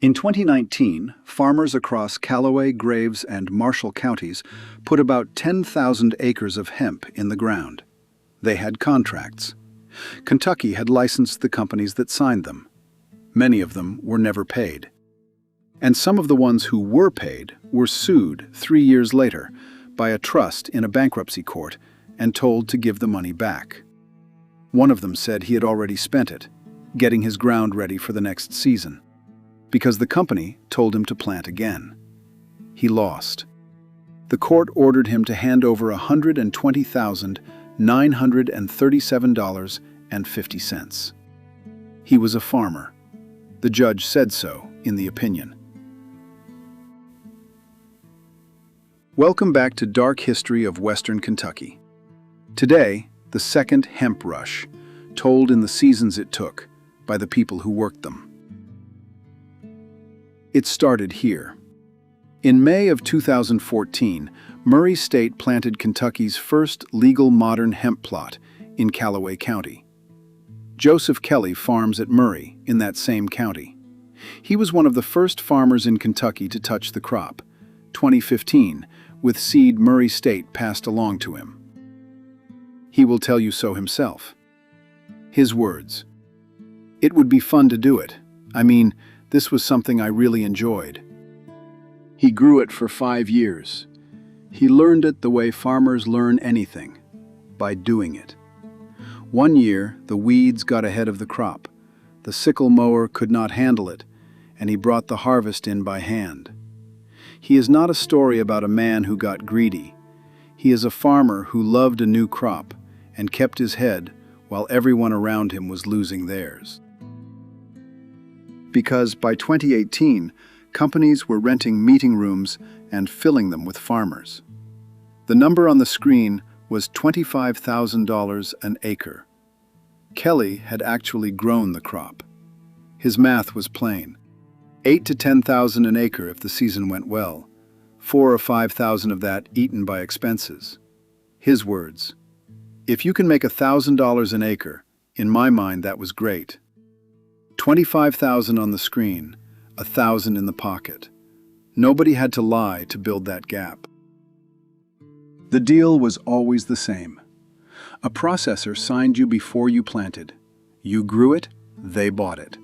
In 2019, farmers across Calloway, Graves, and Marshall counties put about 10,000 acres of hemp in the ground. They had contracts. Kentucky had licensed the companies that signed them. Many of them were never paid. And some of the ones who were paid were sued 3 years later by a trust in a bankruptcy court and told to give the money back. One of them said he had already spent it, getting his ground ready for the next season, because the company told him to plant again. He lost. The court ordered him to hand over $120,937.50. He was a farmer. The judge said so in the opinion. Welcome back to Dark History of Western Kentucky. Today, the second hemp rush, told in the seasons it took by the people who worked them. It started here. In May of 2014, Murray State planted Kentucky's first legal modern hemp plot in Calloway County. Joseph Kelly farms at Murray in that same county. He was one of the first farmers in Kentucky to touch the crop, 2015, with seed Murray State passed along to him. He will tell you so himself. His words: "It would be fun to do it. I mean, this was something I really enjoyed." He grew it for 5 years. He learned it the way farmers learn anything, by doing it. One year, the weeds got ahead of the crop. The sickle mower could not handle it, and he brought the harvest in by hand. He is not a story about a man who got greedy. He is a farmer who loved a new crop and kept his head while everyone around him was losing theirs. Because by 2018, companies were renting meeting rooms and filling them with farmers. The number on the screen was $25,000 an acre. Kelly had actually grown the crop. His math was plain: 8 to 10,000 an acre if the season went well, 4 or 5,000 of that eaten by expenses. His words: "If you can make $1,000 an acre, in my mind that was great. 25,000 on the screen, 1,000 in the pocket. Nobody had to lie to build that gap." The deal was always the same. A processor signed you before you planted. You grew it, they bought it.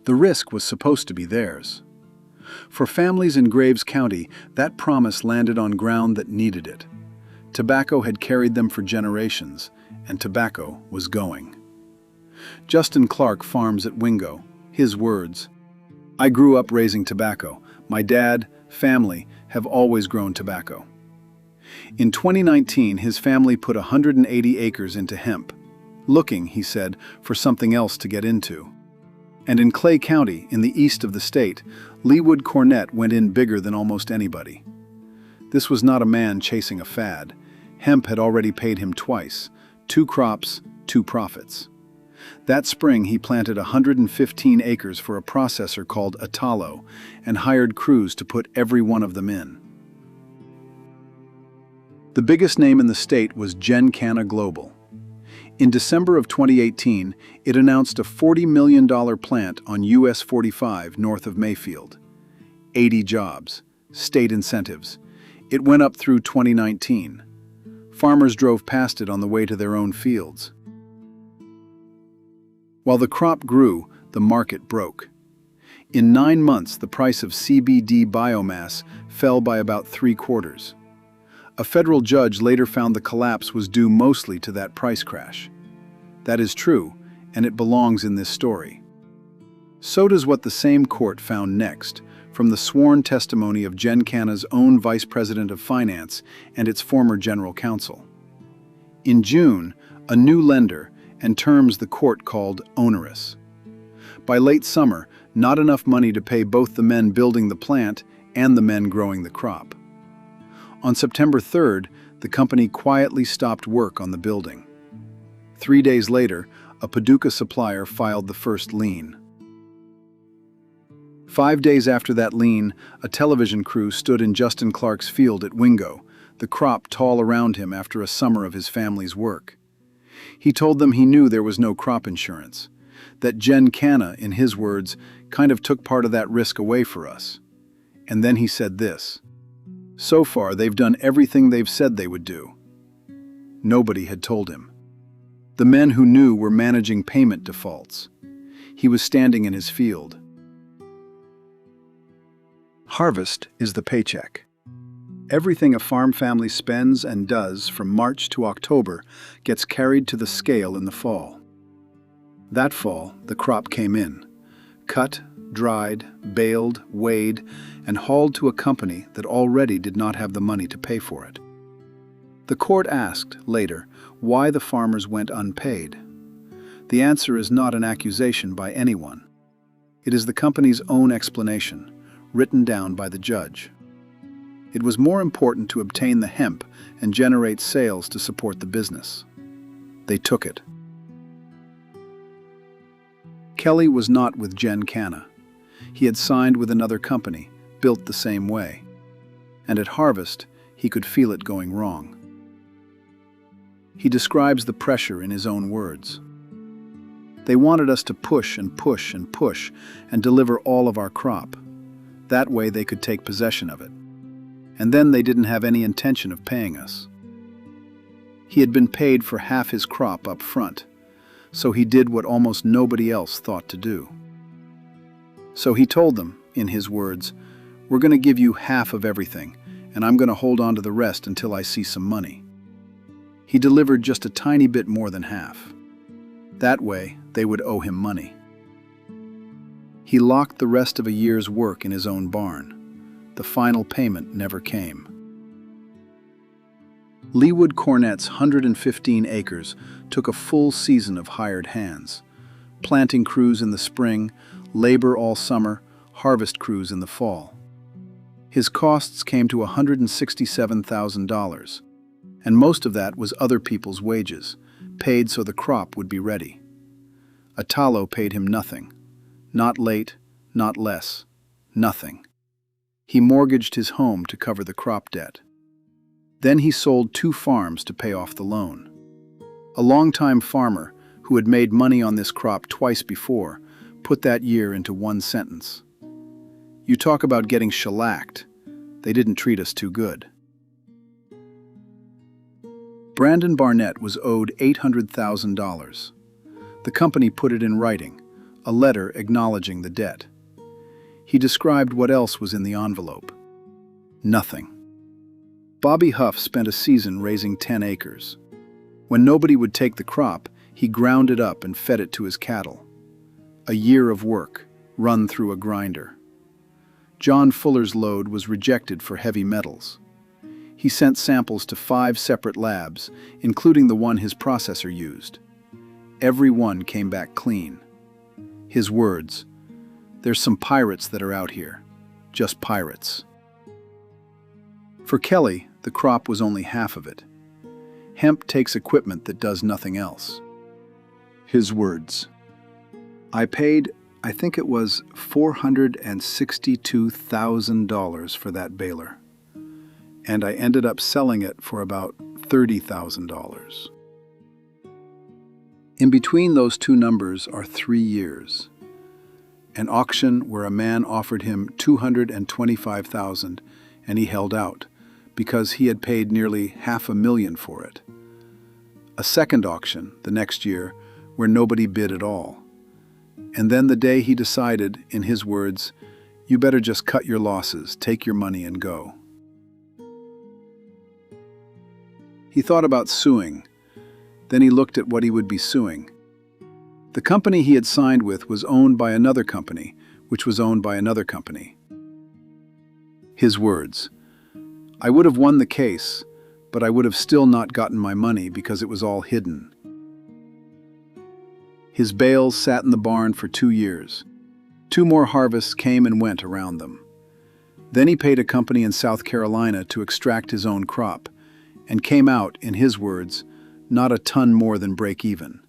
The risk was supposed to be theirs. For families in Graves County, that promise landed on ground that needed it. Tobacco had carried them for generations, and tobacco was going. Justin Clark farms at Wingo. His words: "I grew up raising tobacco. My dad, family, have always grown tobacco." In 2019, his family put 180 acres into hemp, looking, he said, for something else to get into. And in Clay County, in the east of the state, Leewood Cornett went in bigger than almost anybody. This was not a man chasing a fad. Hemp had already paid him twice: 2 crops, 2 profits. That spring, he planted 115 acres for a processor called Atalo and hired crews to put every one of them in. The biggest name in the state was Gen-Cana Global. In December of 2018, it announced a $40 million plant on US 45 north of Mayfield. 80 jobs, state incentives. It went up through 2019. Farmers drove past it on the way to their own fields. While the crop grew, the market broke. In 9 months, the price of CBD biomass fell by about 3/4. A federal judge later found the collapse was due mostly to that price crash. That is true, and it belongs in this story. So does what the same court found next, from the sworn testimony of Gen-Cana's own vice president of finance and its former general counsel. In June, a new lender, and terms the court called onerous. By late summer, not enough money to pay both the men building the plant and the men growing the crop. On September 3rd, the company quietly stopped work on the building. 3 days later, a Paducah supplier filed the first lien. 5 days after that lien, a television crew stood in Justin Clark's field at Wingo, the crop tall around him after a summer of his family's work. He told them he knew there was no crop insurance, that Gen-Cana, in his words, kind of took part of that risk away for us. And then he said this: "So far, they've done everything they've said they would do." Nobody had told him. The men who knew were managing payment defaults. He was standing in his field. Harvest is the paycheck. Everything a farm family spends and does from March to October gets carried to the scale in the fall. That fall, the crop came in, cut, dried, baled, weighed, and hauled to a company that already did not have the money to pay for it. The court asked, later, why the farmers went unpaid. The answer is not an accusation by anyone. It is the company's own explanation, written down by the judge. It was more important to obtain the hemp and generate sales to support the business. They took it. Kelly was not with Jen Canna. He had signed with another company, built the same way. And at harvest, he could feel it going wrong. He describes the pressure in his own words. They wanted us to push and push and push and deliver all of our crop. That way they could take possession of it. And then they didn't have any intention of paying us. He had been paid for half his crop up front, so he did what almost nobody else thought to do. So he told them, in his words, "We're going to give you half of everything, and I'm going to hold on to the rest until I see some money." He delivered just a tiny bit more than half. That way, they would owe him money. He locked the rest of a year's work in his own barn. The final payment never came. Leewood Cornett's 115 acres took a full season of hired hands. Planting crews in the spring, labor all summer, harvest crews in the fall. His costs came to $167,000, and most of that was other people's wages, paid so the crop would be ready. Atalo paid him nothing. Not late, not less, nothing. He mortgaged his home to cover the crop debt. Then he sold 2 farms to pay off the loan. A longtime farmer, who had made money on this crop twice before, put that year into one sentence: "You talk about getting shellacked. They didn't treat us too good." Brandon Barnett was owed $800,000. The company put it in writing, a letter acknowledging the debt. He described what else was in the envelope. Nothing. Bobby Huff spent a season raising 10 acres. When nobody would take the crop, he ground it up and fed it to his cattle. A year of work, run through a grinder. John Fuller's load was rejected for heavy metals. He sent samples to 5 separate labs, including the one his processor used. Every one came back clean. His words: "There's some pirates that are out here. Just pirates." For Kelly, the crop was only half of it. Hemp takes equipment that does nothing else. His words: "I paid, I think it was $462,000 for that baler. And I ended up selling it for about $30,000. In between those two numbers are 3 years. An auction where a man offered him $225,000 and he held out because he had paid nearly $500,000 for it. A second auction the next year where nobody bid at all. And then the day he decided, in his words, "You better just cut your losses, take your money and go." He thought about suing. Then he looked at what he would be suing. The company he had signed with was owned by another company, which was owned by another company. His words: "I would have won the case, but I would have still not gotten my money because it was all hidden." His bales sat in the barn for 2 years. 2 more harvests came and went around them. Then he paid a company in South Carolina to extract his own crop, and came out, in his words, not a ton more than break even.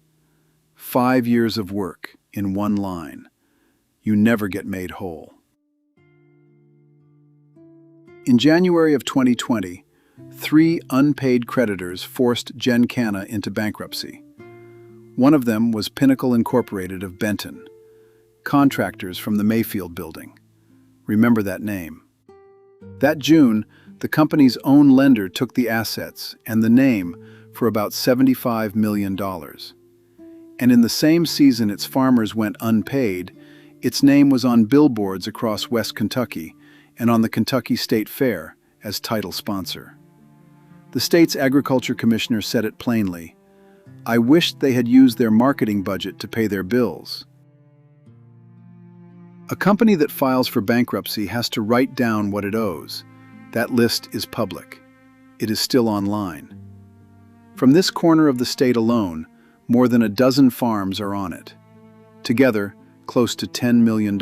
5 years of work in one line. You never get made whole. In January of 2020, 3 unpaid creditors forced Jen Canna into bankruptcy. One of them was Pinnacle Incorporated of Benton. contractors from the Mayfield building. Remember that name. That June, the company's own lender took the assets and the name for about $75 million. And in the same season its farmers went unpaid, its name was on billboards across West Kentucky and on the Kentucky State Fair as title sponsor. The state's agriculture commissioner said it plainly, "I wished they had used their marketing budget to pay their bills." A company that files for bankruptcy has to write down what it owes. That list is public. It is still online. From this corner of the state alone, more than a dozen farms are on it. Together, close to $10 million.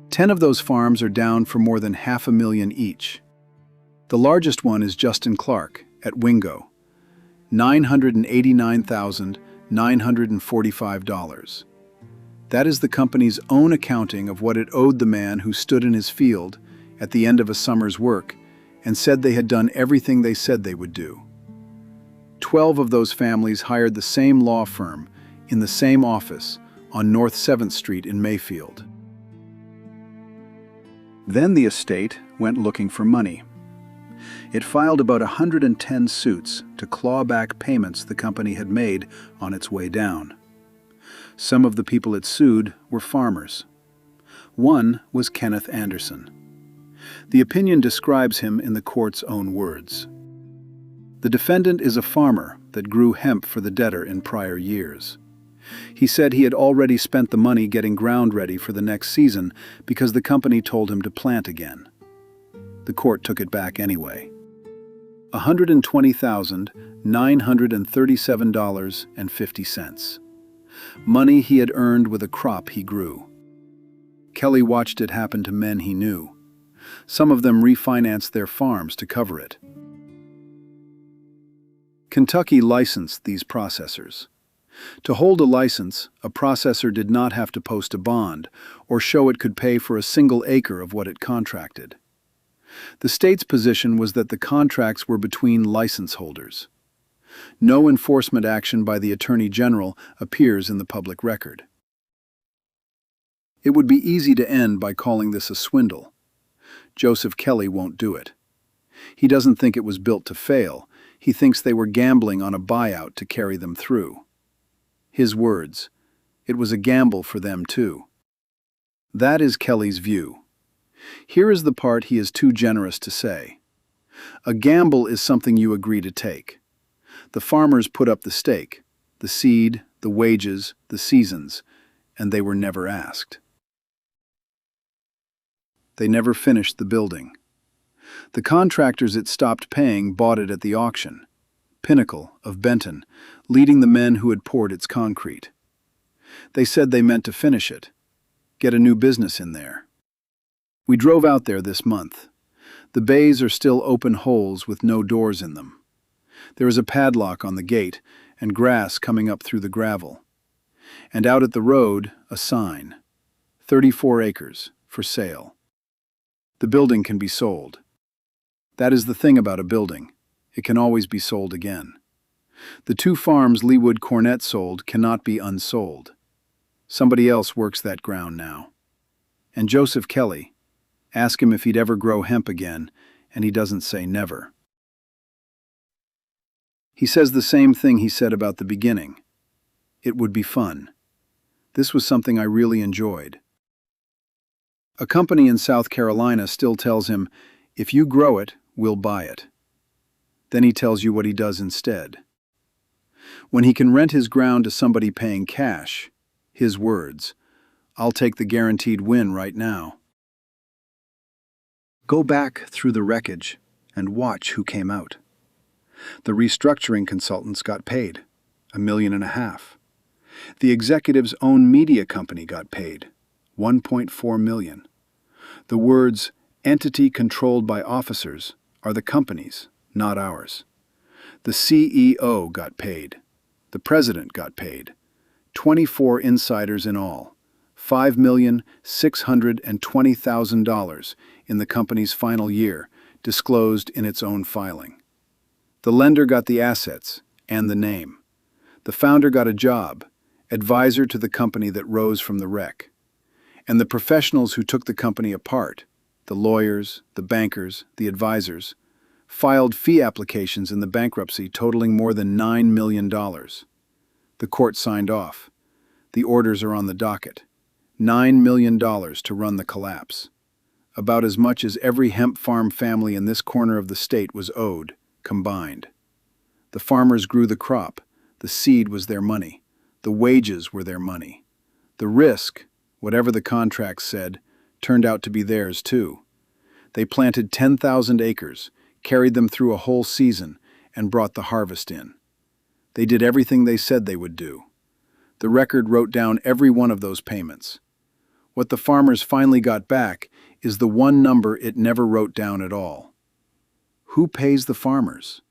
10 of those farms are down for more than $500,000 each. The largest one is Justin Clark at Wingo, $989,945. That is the company's own accounting of what it owed the man who stood in his field at the end of a summer's work and said they had done everything they said they would do. 12 of those families hired the same law firm in the same office on North 7th Street in Mayfield. Then the estate went looking for money. It filed about 110 suits to claw back payments the company had made on its way down. Some of the people it sued were farmers. One was Kenneth Anderson. The opinion describes him in the court's own words. The defendant is a farmer that grew hemp for the debtor in prior years. He said he had already spent the money getting ground ready for the next season because the company told him to plant again. The court took it back anyway. $120,937.50. Money he had earned with a crop he grew. Kelly watched it happen to men he knew. Some of them refinanced their farms to cover it. Kentucky licensed these processors. To hold a license, a processor did not have to post a bond or show it could pay for a single acre of what it contracted. The state's position was that the contracts were between license holders. No enforcement action by the Attorney General appears in the public record. It would be easy to end by calling this a swindle. Joseph Kelly won't do it. He doesn't think it was built to fail. He thinks they were gambling on a buyout to carry them through. His words, "It was a gamble for them too." That is Kelly's view. Here is the part he is too generous to say. A gamble is something you agree to take. The farmers put up the stake, the seed, the wages, the seasons, and they were never asked. They never finished the building. The contractors it stopped paying bought it at the auction, Pinnacle of Benton, leading the men who had poured its concrete. They said they meant to finish it, get a new business in there. We drove out there this month. The bays are still open holes with no doors in them. There is a padlock on the gate and grass coming up through the gravel. And out at the road, a sign, 34 acres, for sale. The building can be sold. That is the thing about a building. It can always be sold again. The 2 farms Leewood Cornett sold cannot be unsold. Somebody else works that ground now. And Joseph Kelly, ask him if he'd ever grow hemp again, and he doesn't say never. He says the same thing he said about the beginning. It would be fun. This was something I really enjoyed. A company in South Carolina still tells him, if you grow it, we'll buy it. Then he tells you what he does instead. When he can rent his ground to somebody paying cash, his words, I'll take the guaranteed win right now. Go back through the wreckage and watch who came out. The restructuring consultants got paid, $1.5 million. The executive's own media company got paid, $1.4 million. The words, entity controlled by officers, are the company's, not ours. The CEO got paid. The president got paid. 24 insiders in all, $5,620,000 in the company's final year, disclosed in its own filing. The lender got the assets and the name. The founder got a job, advisor to the company that rose from the wreck, and the professionals who took the company apart, the lawyers, the bankers, the advisors, filed fee applications in the bankruptcy totaling more than $9 million. The court signed off. The orders are on the docket. $9 million to run the collapse. About as much as every hemp farm family in this corner of the state was owed, combined. The farmers grew the crop. The seed was their money. The wages were their money. The risk, whatever the contracts said, turned out to be theirs too. They planted 10,000 acres, carried them through a whole season, and brought the harvest in. They did everything they said they would do. The record wrote down every one of those payments. What the farmers finally got back is the one number it never wrote down at all. Who pays the farmers?